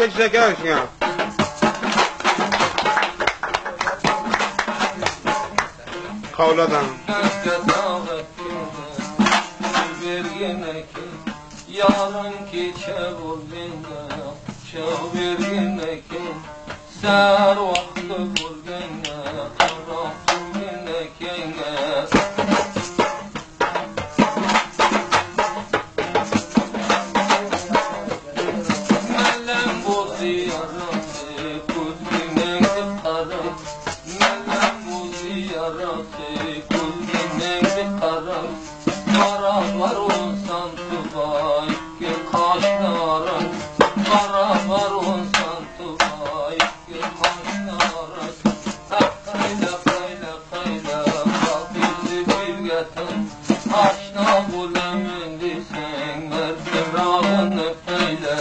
Alex Zekerşya. Kavladan. Yarın keçe bul bende, çevir yemekin. Ser vakti bul bende, taraf bul yemekine. Mellem bul ziyaratı, kudrinin karım. Mellem bul ziyaratı, kudrinin karım. Karalar olsan tubay, gül kaşların. Karalar olsan tubay, gül kaşların. Kayla kayla kayla, kalbini bir getir. Aşna bul emindi sen, verdim rağını peyle.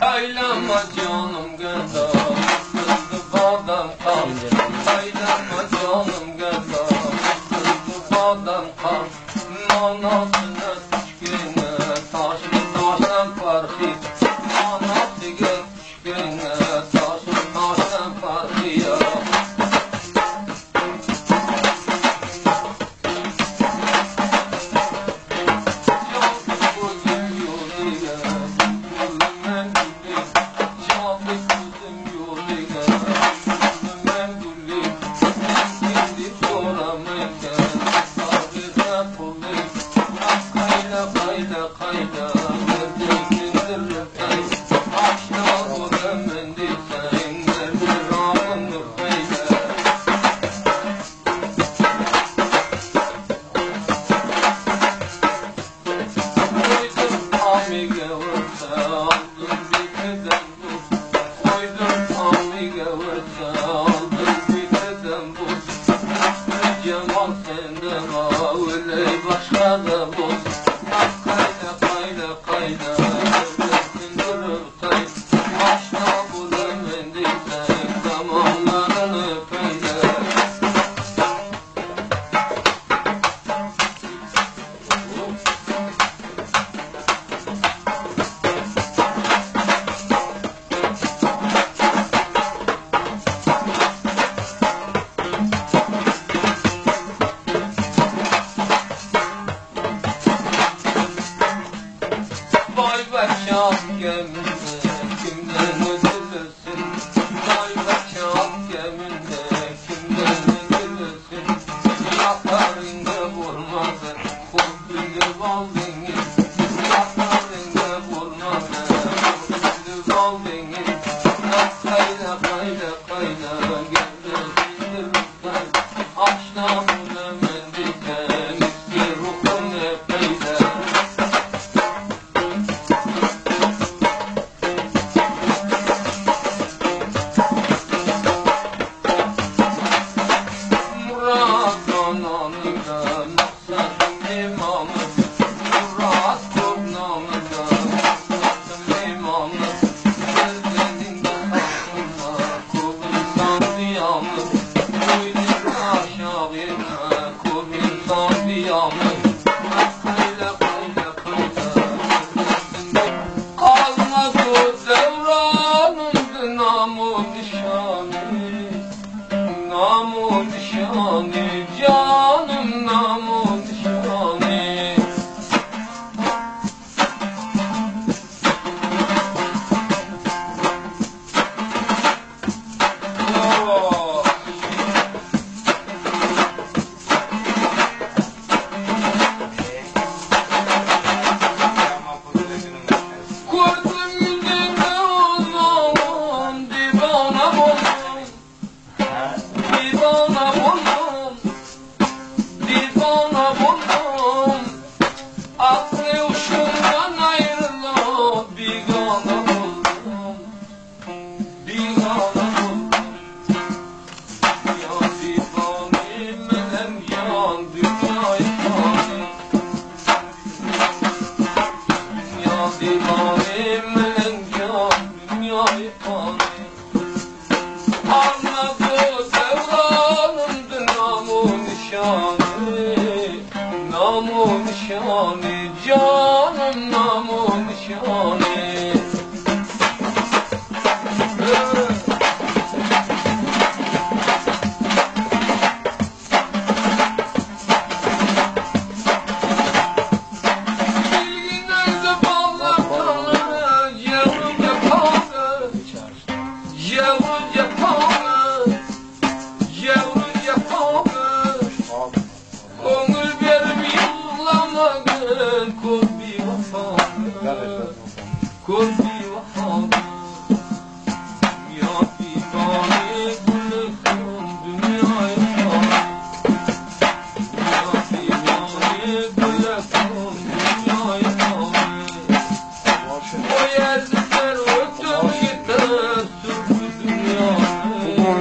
Aylama canım gönda, kızdı bağdan kal. Aylama canım gönda, kızdı bağdan kal. Manasına düşküne, taşlı taştan farkı. Manasına düşküne, taşlı taştan farkı ya. Namı nişanı canım namı nişanı. Kul bir vafadı ya divane gülüm dünyaya ya divane gülüm dünyaya o yerler ötüm gider sürdü dünyayı.